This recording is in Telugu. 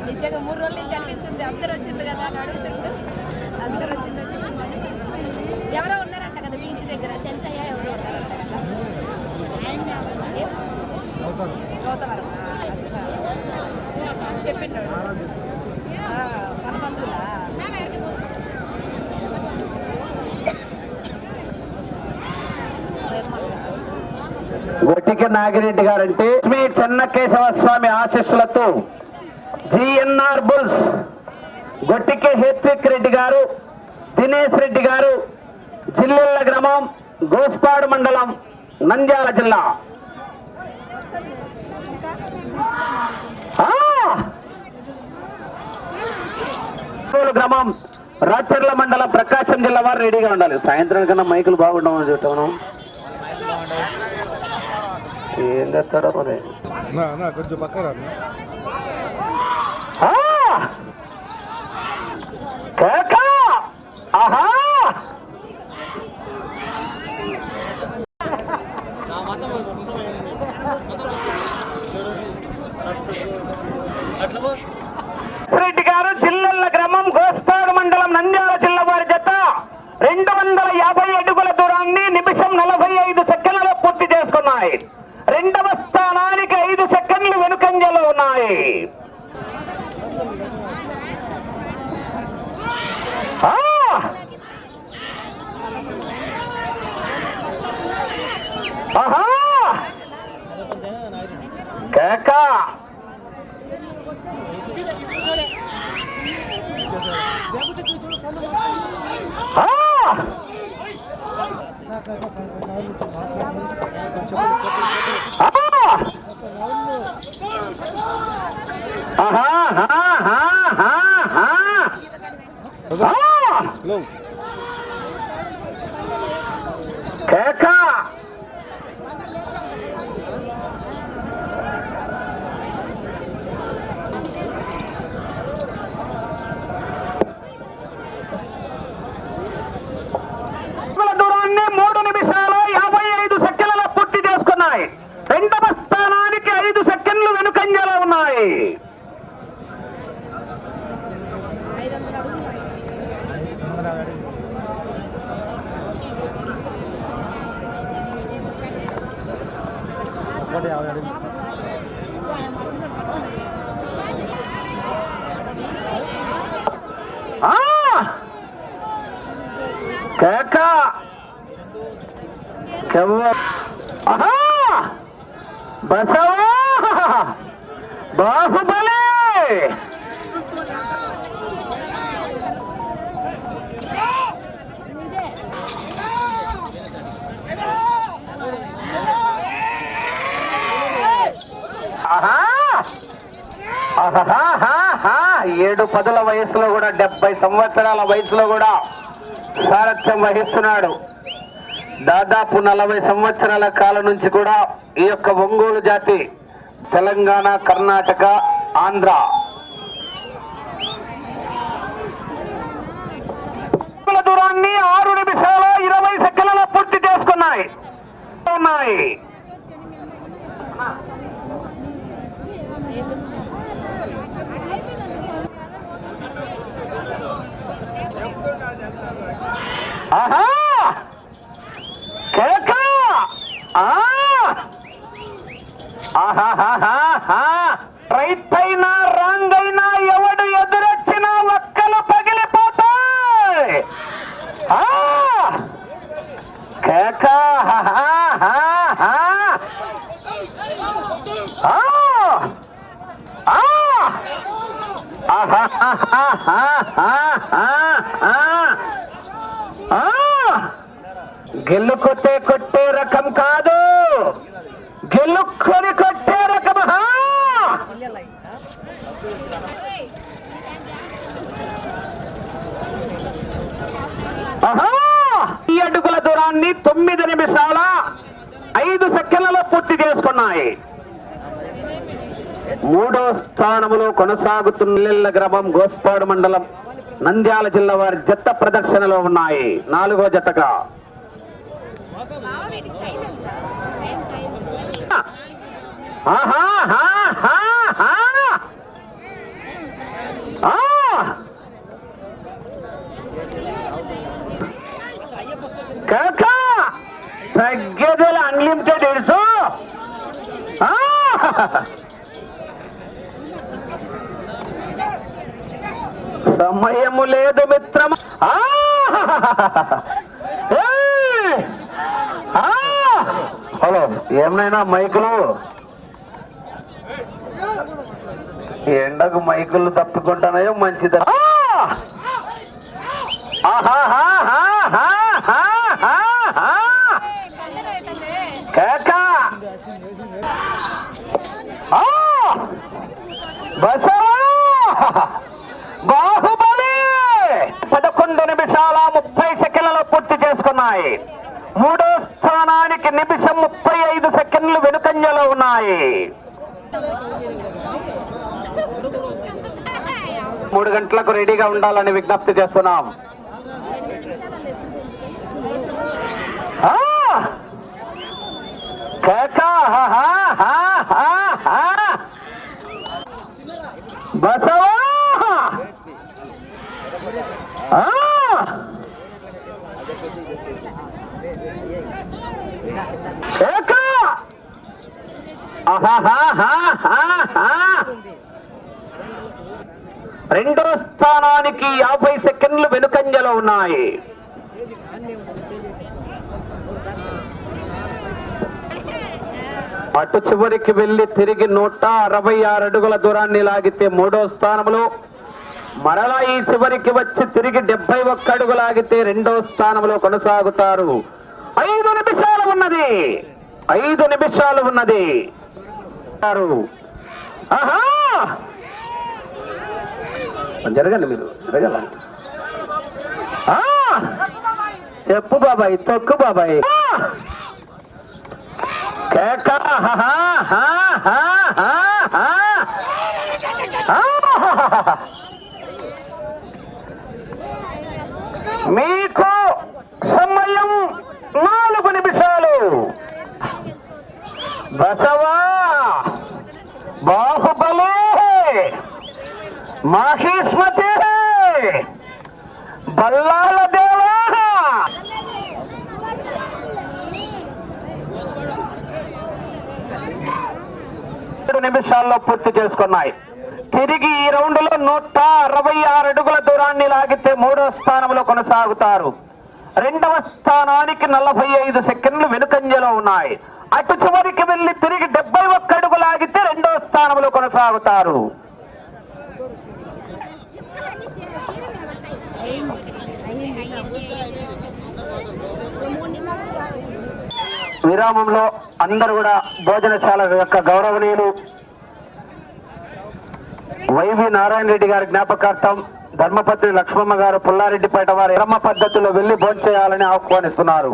నిజంగా 3 రోజుల నుంచి అనిపించింది. అందరూ వచ్చింది కదా అని అడుగుతుంటూ అందరూ వచ్చింది. ఎవరో ఉన్నారంట కదా మీ ఇంటి దగ్గర, చెంచయ్య ఎవరో ఉన్నారంట కదా, గౌతవరం చెప్పిండు మన బంధువులా. గొట్టిక నాగిరెడ్డి గారంటే మీ చెన్నకేశవ స్వామి ఆశీస్సులతో జిఎన్ఆర్ బుల్స్ గొట్టికే హేత్విక్ రెడ్డి గారు, దినేష్ రెడ్డి గారు, జిల్లెళ్ల గ్రామం, గోస్పాడు మండలం, నంద్యాల జిల్లా. గ్రామం, రాచర్ల మండలం, ప్రకాశం జిల్లా వారు రెడీగా ఉండాలి. సాయంత్రం కన్నా మైకులు బాగుంటామని చెప్పాను. ఏం చేస్తారో మరి కొంచెం పక్క ఆహా రెడ్డి గారు, జిల్లెళ్ల గ్రామం, గోస్పాడు మండలం, నంద్యాల జిల్లా వారి జత 250 అడుగుల దూరాన్ని నిమిషం 45 సెకండ్లలో పూర్తి చేసుకున్నాయి. 2వ స్థానానికి 5 సెకండ్లు వెనుకంజలో ఉన్నాయి. ఆహా కేకా కేకా దూరాన్ని 3 నిమిషాలు 55 సెకండ్లలో పూర్తి చేసుకున్నాయి. 2వ స్థానానికి 5 సెకండ్లు వెనుకంజలో ఉన్నాయి. కేకా బసవా బాహుబలి ఏడు పదుల వయసులో కూడా 70 సంవత్సరాల వయసులో కూడా సారథ్యం వహిస్తున్నాడు. దాదాపు 40 సంవత్సరాల కాలం నుంచి కూడా ఈ యొక్క ఒంగోలు జాతి తెలంగాణ, కర్ణాటక, ఆంధ్ర దూరాన్ని 6 నిమిషాలు 20 సెకండ్లలో పూర్తి చేసుకున్నాయి. ఆహా కేకా రైట్ అయినా రాంగ్ అయినా ఎవడు ఎదురొచ్చినా ఒక్కలు పగిలిపోతాయి. కేకా గెలుకొట్టే కొట్టే రకం కాదు, గెలుక్కొని కొట్టే రకం. ఈ అడుగుల దూరాన్ని 9 నిమిషాల 5 సెకండ్లలో పూర్తి చేసుకున్నాయి. 3వ స్థానంలో కొనసాగుతున్న జిల్లెళ్ల గ్రామం, గోస్పాడు మండలం, నంద్యాల జిల్లా వారి జత ప్రదర్శనలో ఉన్నాయి. 4వ జతగా ఆహా హా హా హా ఆ కాకా తగ్గేదేల అన్లిమిటెడ్ ఎడుసు సమయము లేదు మిత్రమా హలో ఏమైనా మైకులు ఎండకు మైకులు తప్పుకుంటానయో మంచిది కాకా బసవా బాహుబలి 11 నిమిషాల 30 సెకండ్లలో పూర్తి చేసుకున్నాయి. మూడో స్థానానికి నిమిషం 35 సెకండ్లు వెనుకంజలో ఉన్నాయి. 3 గంటలకు రెడీగా ఉండాలని విజ్ఞప్తి చేస్తున్నాం. బసవా రెండో స్థానానికి 50 సెకండ్లు వెనుకంజలో ఉన్నాయి. అటు చివరికి వెళ్లి తిరిగి 166 అడుగుల దూరాన్ని లాగితే మూడో స్థానంలో, మరలా ఈ చివరికి వచ్చి తిరిగి 71 అడుగు లాగితే రెండో స్థానంలో కొనసాగుతారు. 5 నిమిషాలు ఉన్నది, 5 నిమిషాలు ఉన్నది. ఆహా జరగండి, మీరు జరగాల. చెప్పు బాబాయ్, తొక్కు బాబాయ్. మీకు సమయం 4 నిమిషాలు. బసవా బాహుబలి మహిష్మతి బల్లాల దేవా 7 నిమిషాల్లో పూర్తి చేసుకున్నాయి. తిరిగి ఈ రౌండ్ లో 166 అడుగుల దూరాన్ని లాగితే మూడో స్థానంలో కొనసాగుతారు. రెండవ స్థానానికి 45 సెకండ్లు వెనుకంజలో ఉన్నాయి. అటు చివరికి వెళ్లి తిరిగి 71 అడుగు లాగితే రెండో స్థానంలో కొనసాగుతారు. విరామంలో అందరూ కూడా భోజనశాల యొక్క గౌరవనీయులు వైవి నారాయణ రెడ్డి గారి జ్ఞాపకార్థం ధర్మపత్రి లక్ష్మమ్మ గారు పుల్లారెడ్డిపేట వారి క్రమ పద్ధతిలో వెళ్లి భోంచేయాలని ఆహ్వానిస్తున్నారు.